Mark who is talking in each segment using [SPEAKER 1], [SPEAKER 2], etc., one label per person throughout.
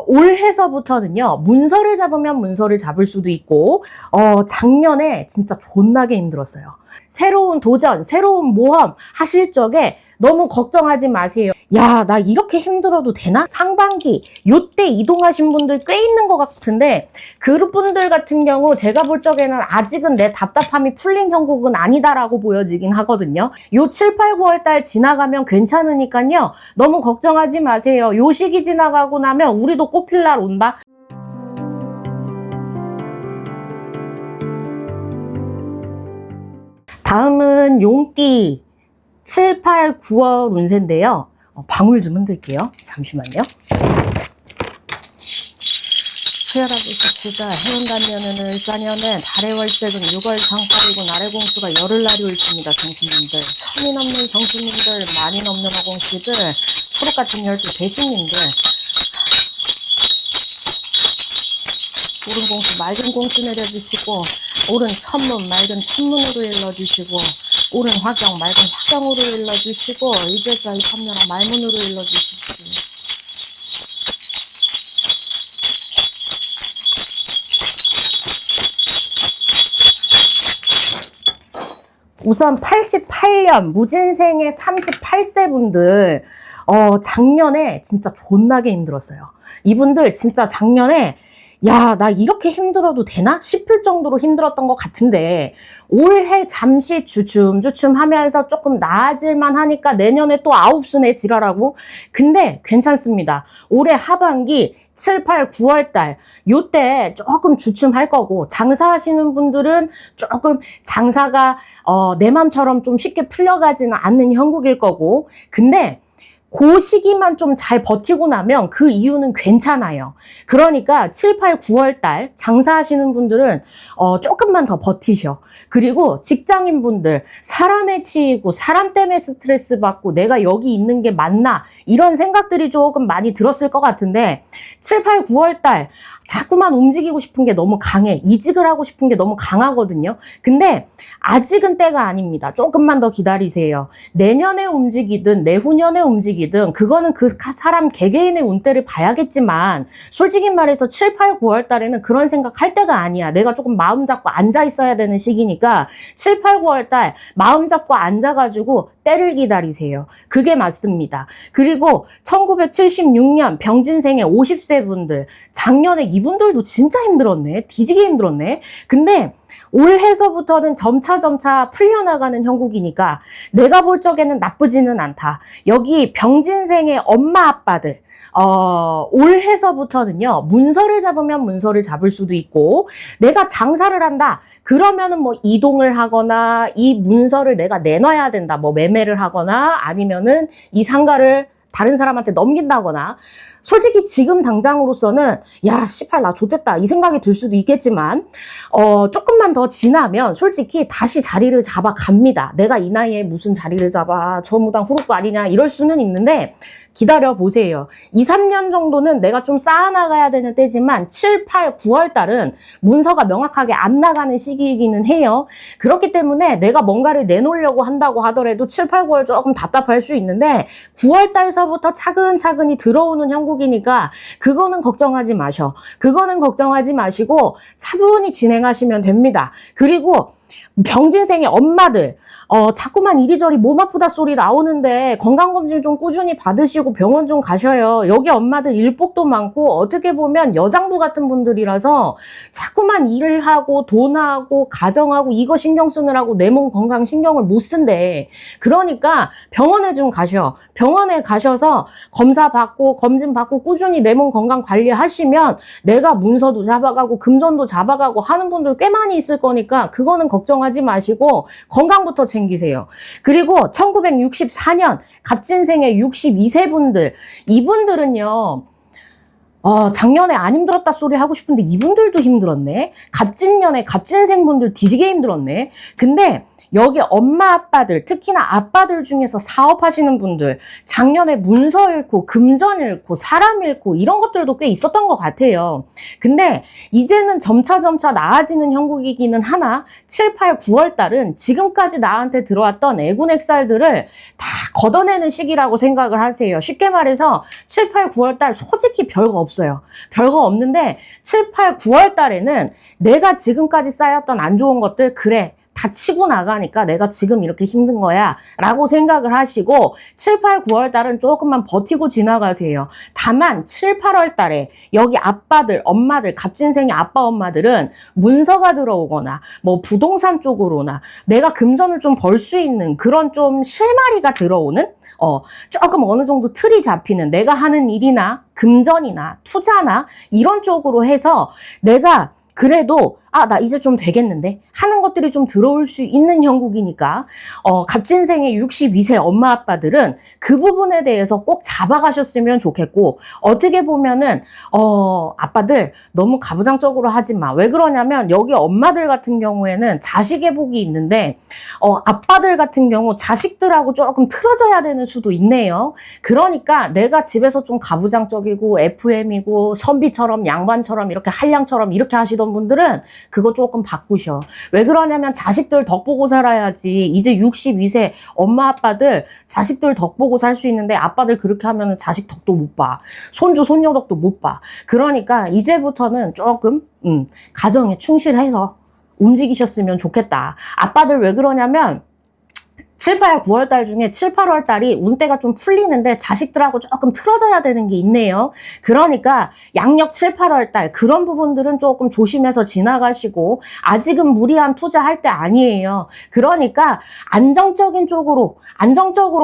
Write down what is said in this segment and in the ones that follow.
[SPEAKER 1] 올해서부터는요, 문서를 잡으면 문서를 잡을 수도 있고, 작년에 진짜 존나게 힘들었어요. 새로운 도전, 새로운 모험 하실 적에 너무 걱정하지 마세요. 야, 나 이렇게 힘들어도 되나? 상반기, 요때 이동하신 분들 꽤 있는 것 같은데, 그분들 같은 경우 제가 볼 적에는 아직은 내 답답함이 풀린 형국은 아니다라고 보여지긴 하거든요. 요 7, 8, 9월 달 지나가면 괜찮으니까요. 너무 걱정하지 마세요. 요 시기 지나가고 나면 우리도 꽃필 날 온다. 다음은 용띠 7, 8, 9월 운세인데요. 방울 좀 흔들게요. 잠시만요. 해열하고서 보자. 해운단면은 을사년은 달의 월색은 6월 상팔이고 날의 공수가 열흘날이 옳습니다. 정수님들. 천이 넘는 정수님들, 만이 넘는 어공씨들, 초록같은 혈주 대신님들. 오른 공수, 맑은 공수 내려주시고, 오른 천문, 맑은 천문으로 일러주시고, 오른 화경, 맑은 화경으로 일러주시고, 이제자 이탐녀랑 말문으로 일러주시고. 우선 88년 무진생의 38세 분들, 작년에 진짜 존나게 힘들었어요. 이분들 진짜 작년에 야, 나 이렇게 힘들어도 되나? 싶을 정도로 힘들었던 것 같은데 올해 잠시 주춤주춤 하면서 조금 나아질만 하니까 내년에 또 아홉수네 지랄하고. 근데 괜찮습니다. 올해 하반기 7, 8, 9월 달 요때 조금 주춤할 거고, 장사하시는 분들은 조금 장사가 내 맘처럼 좀 쉽게 풀려가지는 않는 형국일 거고, 근데 그 시기만 좀 잘 버티고 나면 그 이유는 괜찮아요. 그러니까 7, 8, 9월 달 장사하시는 분들은 조금만 더 버티셔. 그리고 직장인분들, 사람에 치이고 사람 때문에 스트레스 받고 내가 여기 있는 게 맞나 이런 생각들이 조금 많이 들었을 것 같은데, 7, 8, 9월 달 자꾸만 움직이고 싶은 게 너무 강해. 이직을 하고 싶은 게 너무 강하거든요. 근데 아직은 때가 아닙니다. 조금만 더 기다리세요. 내년에 움직이든 내후년에 움직이든 그거는 그 사람 개개인의 운대를 봐야겠지만, 솔직히 말해서 7, 8, 9월 달에는 그런 생각 할 때가 아니야. 내가 조금 마음 잡고 앉아 있어야 되는 시기니까 7, 8, 9월 달 마음 잡고 앉아가지고 때를 기다리세요. 그게 맞습니다. 그리고 1976년 병진생의 50세 분들, 작년에 이분들도 진짜 힘들었네. 뒤지게 힘들었네. 근데 올해서부터는 점차 풀려나가는 형국이니까 내가 볼 적에는 나쁘지는 않다. 여기 병진생의 엄마 아빠들, 올해서부터는요, 문서를 잡으면 문서를 잡을 수도 있고, 내가 장사를 한다 그러면은 뭐 이동을 하거나 이 문서를 내가 내놔야 된다, 뭐 매매를 하거나 아니면은 이 상가를 다른 사람한테 넘긴다거나. 솔직히 지금 당장으로서는 야 씨발 나 좆됐다 이 생각이 들 수도 있겠지만, 조금만 더 지나면 솔직히 다시 자리를 잡아갑니다. 내가 이 나이에 무슨 자리를 잡아, 저 무당 후루꾸 아니냐 이럴 수는 있는데 기다려 보세요. 2, 3년 정도는 내가 좀 쌓아나가야 되는 때지만 7, 8, 9월 달은 문서가 명확하게 안 나가는 시기이기는 해요. 그렇기 때문에 내가 뭔가를 내놓으려고 한다고 하더라도 7, 8, 9월 조금 답답할 수 있는데 9월 달서부터 차근차근히 들어오는 형국이니까 그거는 걱정하지 마셔. 그거는 걱정하지 마시고 차분히 진행하시면 됩니다. 그리고 병진생의 엄마들, 자꾸만 이리저리 몸 아프다 소리 나오는데 건강검진 좀 꾸준히 받으시고 병원 좀 가셔요. 여기 엄마들 일복도 많고 어떻게 보면 여장부 같은 분들이라서 자꾸만 일을 하고 돈하고 가정하고 이거 신경 쓰느라고 내 몸 건강 신경을 못 쓴대. 그러니까 병원에 좀 가셔. 병원에 가셔서 검사 받고 검진 받고 꾸준히 내 몸 건강 관리하시면 내가 문서도 잡아가고 금전도 잡아가고 하는 분들 꽤 많이 있을 거니까 그거는 걱정하지 마시고 건강부터 챙기세요. 그리고 1964년 갑진생의 62세 분들, 이분들은요 작년에 안 힘들었다 소리 하고 싶은데 이분들도 힘들었네. 갑진년에 갑진생분들 뒤지게 힘들었네. 근데 여기 엄마 아빠들, 특히나 아빠들 중에서 사업하시는 분들, 작년에 문서 잃고 금전 잃고 사람 잃고 이런 것들도 꽤 있었던 것 같아요. 근데 이제는 점차 나아지는 형국이기는 하나 7, 8, 9월 달은 지금까지 나한테 들어왔던 애군액살들을 다 걷어내는 시기라고 생각을 하세요. 쉽게 말해서 7, 8, 9월 달 솔직히 별거 없어요. 별거 없는데 7, 8, 9월 달에는 내가 지금까지 쌓였던 안 좋은 것들, 그래, 다 치고 나가니까 내가 지금 이렇게 힘든 거야 라고 생각을 하시고 7, 8, 9월 달은 조금만 버티고 지나가세요. 다만 7, 8월 달에 여기 아빠들, 엄마들, 갑진생의 아빠 엄마들은 문서가 들어오거나 뭐 부동산 쪽으로나 내가 금전을 좀 벌 수 있는 그런 좀 실마리가 들어오는 조금 어느 정도 틀이 잡히는 내가 하는 일이나 금전이나 투자나 이런 쪽으로 해서 내가 그래도 나 이제 좀 되겠는데 하는 것들이 좀 들어올 수 있는 형국이니까 갑진생의 62세 엄마 아빠들은 그 부분에 대해서 꼭 잡아가셨으면 좋겠고, 어떻게 보면은 아빠들 너무 가부장적으로 하지 마. 왜 그러냐면 여기 엄마들 같은 경우에는 자식의 복이 있는데 아빠들 같은 경우 자식들하고 조금 틀어져야 되는 수도 있네요. 그러니까 내가 집에서 좀 가부장적이고 FM이고 선비처럼 양반처럼 이렇게 한량처럼 이렇게 하시던 분들은 그거 조금 바꾸셔. 왜 그러냐면 자식들 덕 보고 살아야지. 이제 62세 엄마 아빠들 자식들 덕 보고 살 수 있는데 아빠들 그렇게 하면은 자식 덕도 못 봐. 손주 손녀 덕도 못 봐. 그러니까 이제부터는 조금 가정에 충실해서 움직이셨으면 좋겠다. 아빠들 왜 그러냐면 7, 8, 9월 달 중에 7, 8월 달이 운대가 좀 풀리는데 자식들하고 조금 틀어져야 되는 게 있네요. 그러니까 양력 7, 8월 달 그런 부분들은 조금 조심해서 지나가시고, 아직은 무리한 투자할 때 아니에요. 그러니까 안정적인 쪽으로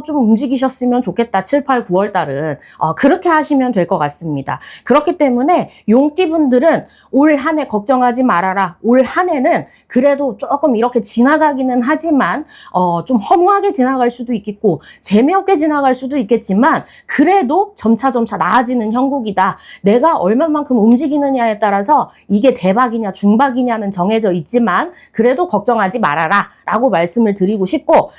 [SPEAKER 1] 좀 움직이셨으면 좋겠다. 7, 8, 9월 달은 그렇게 하시면 될 것 같습니다. 그렇기 때문에 용띠분들은 올 한 해 걱정하지 말아라. 올 한 해는 그래도 조금 이렇게 지나가기는 하지만 좀 허무하게 지나갈 수도 있겠고 재미없게 지나갈 수도 있겠지만 그래도 점차 나아지는 형국이다. 내가 얼마만큼 움직이느냐에 따라서 이게 대박이냐 중박이냐는 정해져 있지만 그래도 걱정하지 말아라 라고 말씀을 드리고 싶고,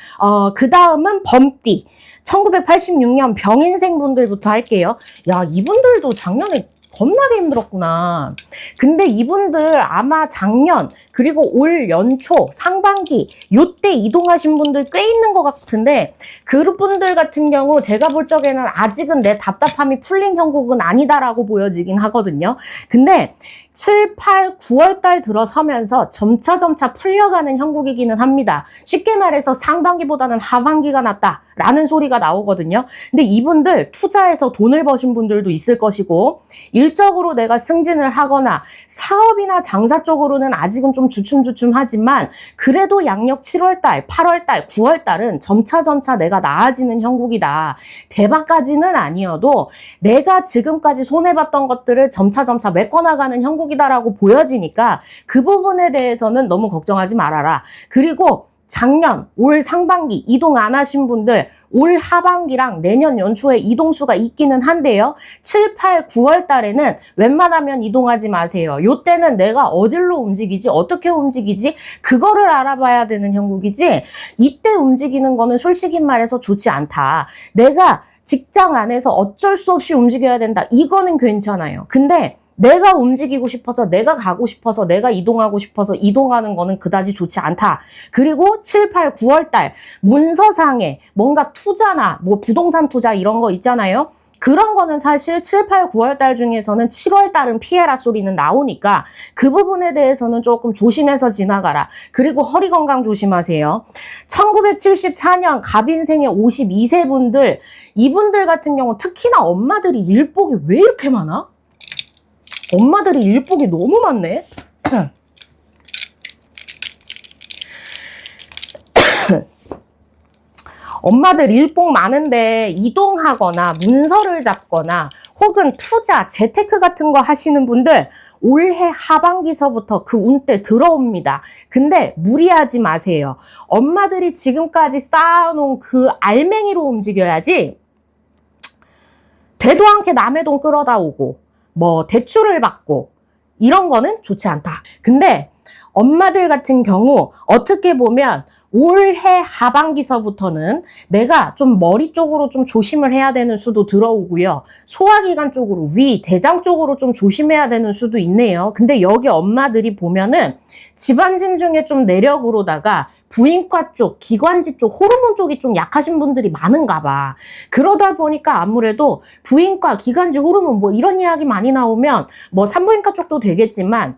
[SPEAKER 1] 그 다음은 범띠 1986년 병인생 분들부터 할게요. 야, 이분들도 작년에 겁나게 힘들었구나. 근데 이분들 아마 작년 그리고 올 연초 상반기 요때 이동하신 분들 꽤 있는 것 같은데, 그분들 같은 경우 제가 볼 적에는 아직은 내 답답함이 풀린 형국은 아니다라고 보여지긴 하거든요. 근데 7, 8, 9월 달 들어서면서 점차 풀려가는 형국이기는 합니다. 쉽게 말해서 상반기보다는 하반기가 낫다라는 소리가 나오거든요. 근데 이분들 투자해서 돈을 버신 분들도 있을 것이고, 일적으로 내가 승진을 하거나 사업이나 장사 쪽으로는 아직은 좀 주춤주춤하지만 그래도 양력 7월 달, 8월 달, 9월 달은 점차 내가 나아지는 형국이다. 대박까지는 아니어도 내가 지금까지 손해봤던 것들을 점차 메꿔나가는 형국이다라고 보여지니까 그 부분에 대해서는 너무 걱정하지 말아라. 그리고 작년, 올 상반기 이동 안 하신 분들 올 하반기랑 내년 연초에 이동수가 있기는 한데요. 7, 8, 9월 달에는 웬만하면 이동하지 마세요. 요때는 내가 어디로 움직이지, 어떻게 움직이지, 그거를 알아봐야 되는 형국이지, 이때 움직이는 거는 솔직히 말해서 좋지 않다. 내가 직장 안에서 어쩔 수 없이 움직여야 된다. 이거는 괜찮아요. 근데 내가 움직이고 싶어서, 내가 가고 싶어서, 내가 이동하고 싶어서 이동하는 거는 그다지 좋지 않다. 그리고 7, 8, 9월 달 문서상에 뭔가 투자나 뭐 부동산 투자 이런 거 있잖아요. 그런 거는 사실 7, 8, 9월 달 중에서는 7월 달은 피해라 소리는 나오니까 그 부분에 대해서는 조금 조심해서 지나가라. 그리고 허리 건강 조심하세요. 1974년 갑인생의 52세 분들, 이분들 같은 경우 특히나 엄마들이 일복이 왜 이렇게 많아? 엄마들이 일복이 너무 많네. 엄마들 일복 많은데 이동하거나 문서를 잡거나 혹은 투자, 재테크 같은 거 하시는 분들 올해 하반기서부터 그 운때 들어옵니다. 근데 무리하지 마세요. 엄마들이 지금까지 쌓아놓은 그 알맹이로 움직여야지 되도 않게 남의 돈 끌어다 오고 뭐 대출을 받고 이런 거는 좋지 않다. 근데 엄마들 같은 경우 어떻게 보면 올해 하반기서부터는 내가 좀 머리 쪽으로 좀 조심을 해야 되는 수도 들어오고요. 소화기관 쪽으로, 위, 대장 쪽으로 좀 조심해야 되는 수도 있네요. 근데 여기 엄마들이 보면은 집안진 중에 좀 내력으로다가 부인과 쪽, 기관지 쪽, 호르몬 쪽이 좀 약하신 분들이 많은가 봐. 그러다 보니까 아무래도 부인과, 기관지, 호르몬 뭐 이런 이야기 많이 나오면 뭐 산부인과 쪽도 되겠지만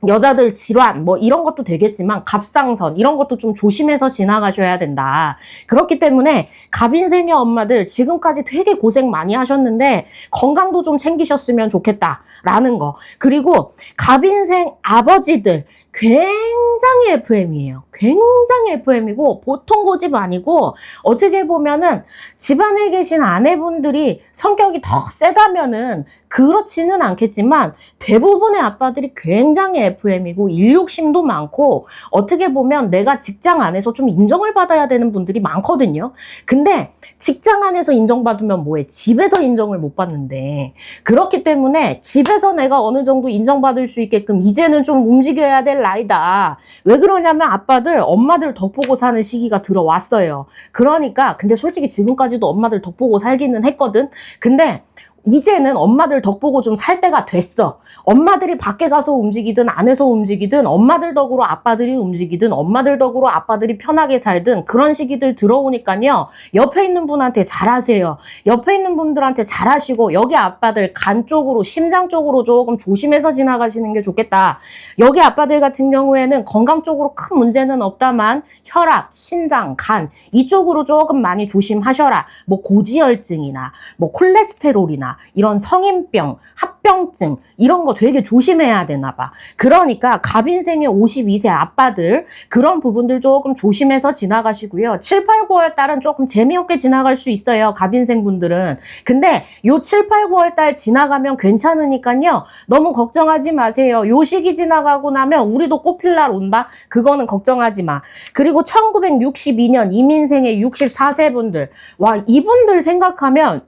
[SPEAKER 1] 여자들 질환 뭐 이런 것도 되겠지만 갑상선 이런 것도 좀 조심해서 지나가셔야 된다. 그렇기 때문에 갑인생의 엄마들 지금까지 되게 고생 많이 하셨는데 건강도 좀 챙기셨으면 좋겠다라는 거. 그리고 갑인생 아버지들 굉장히 FM이에요. 굉장히 FM이고 보통 고집 아니고 어떻게 보면은 집안에 계신 아내분들이 성격이 더 세다면은 그렇지는 않겠지만 대부분의 아빠들이 굉장히 FM이고 일욕심도 많고 어떻게 보면 내가 직장 안에서 좀 인정을 받아야 되는 분들이 많거든요. 근데 직장 안에서 인정받으면 뭐해? 집에서 인정을 못 받는데 그렇기 때문에 집에서 내가 어느 정도 인정받을 수 있게끔 이제는 좀 움직여야 될 나이다. 왜 그러냐면 아빠들 엄마들 덕보고 사는 시기가 들어왔어요. 그러니까 근데 솔직히 지금까지도 엄마들 덕보고 살기는 했거든. 근데 이제는 엄마들 덕보고 좀 살 때가 됐어. 엄마들이 밖에 가서 움직이든 안에서 움직이든 엄마들 덕으로 아빠들이 움직이든 엄마들 덕으로 아빠들이 편하게 살든 그런 시기들 들어오니까요. 옆에 있는 분한테 잘하세요. 옆에 있는 분들한테 잘하시고 여기 아빠들 간 쪽으로 심장 쪽으로 조금 조심해서 지나가시는 게 좋겠다. 여기 아빠들 같은 경우에는 건강 쪽으로 큰 문제는 없다만 혈압, 신장, 간 이쪽으로 조금 많이 조심하셔라. 뭐 고지혈증이나 뭐 콜레스테롤이나 이런 성인병, 합병증 이런 거 되게 조심해야 되나 봐. 그러니까 갑인생의 52세 아빠들 그런 부분들 조금 조심해서 지나가시고요. 7, 8, 9월 달은 조금 재미없게 지나갈 수 있어요. 갑인생 분들은. 근데 요 7, 8, 9월 달 지나가면 괜찮으니까요. 너무 걱정하지 마세요. 요 시기 지나가고 나면 우리도 꽃필 날 온다. 그거는 걱정하지 마. 그리고 1962년 이민생의 64세 분들. 와, 이분들 생각하면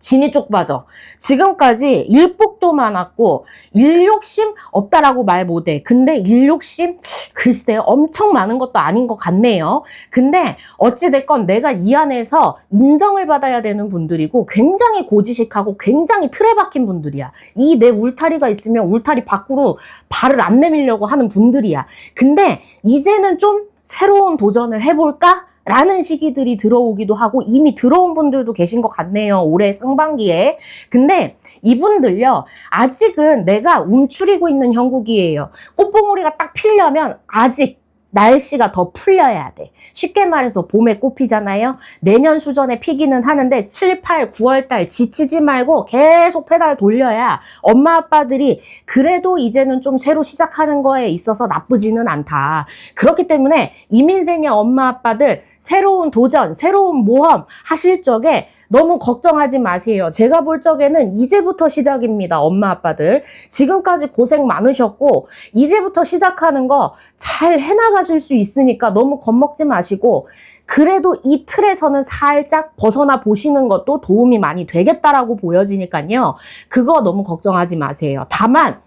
[SPEAKER 1] 진이 쪽 빠져. 지금까지 일복도 많았고 일욕심 없다라고 말 못해. 근데 일욕심 글쎄 엄청 많은 것도 아닌 것 같네요. 근데 어찌됐건 내가 이 안에서 인정을 받아야 되는 분들이고 굉장히 고지식하고 굉장히 틀에 박힌 분들이야. 이 내 울타리가 있으면 울타리 밖으로 발을 안 내밀려고 하는 분들이야. 근데 이제는 좀 새로운 도전을 해볼까? 라는 시기들이 들어오기도 하고 이미 들어온 분들도 계신 것 같네요. 올해 상반기에. 근데 이분들요. 아직은 내가 움츠리고 있는 형국이에요. 꽃봉오리가 딱 피려면 아직 날씨가 더 풀려야 돼. 쉽게 말해서 봄에 꽃 피잖아요. 내년 수전에 피기는 하는데 7, 8, 9월 달 지치지 말고 계속 페달 돌려야 엄마 아빠들이 그래도 이제는 좀 새로 시작하는 거에 있어서 나쁘지는 않다. 그렇기 때문에 이민생의 엄마 아빠들 새로운 도전, 새로운 모험 하실 적에 너무 걱정하지 마세요. 제가 볼 적에는 이제부터 시작입니다. 엄마 아빠들. 지금까지 고생 많으셨고 이제부터 시작하는 거 잘 해나가실 수 있으니까 너무 겁먹지 마시고 그래도 이 틀에서는 살짝 벗어나 보시는 것도 도움이 많이 되겠다라고 보여지니까요. 그거 너무 걱정하지 마세요. 다만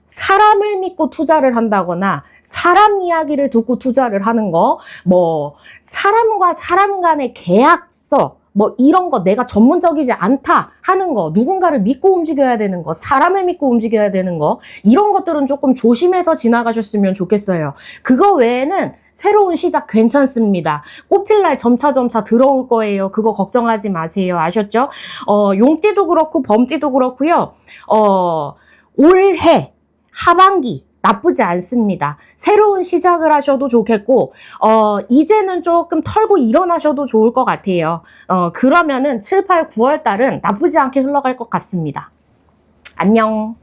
[SPEAKER 1] 사람을 믿고 투자를 한다거나 사람 이야기를 듣고 투자를 하는 거, 뭐 사람과 사람 간의 계약서 뭐 이런 거 내가 전문적이지 않다 하는 거, 누군가를 믿고 움직여야 되는 거, 사람을 믿고 움직여야 되는 거 이런 것들은 조금 조심해서 지나가셨으면 좋겠어요. 그거 외에는 새로운 시작 괜찮습니다. 꽃필날 점차 들어올 거예요. 그거 걱정하지 마세요. 아셨죠? 용띠도 그렇고 범띠도 그렇고요. 올해 하반기 나쁘지 않습니다. 새로운 시작을 하셔도 좋겠고 이제는 조금 털고 일어나셔도 좋을 것 같아요. 그러면은 7, 8, 9월 달은 나쁘지 않게 흘러갈 것 같습니다. 안녕.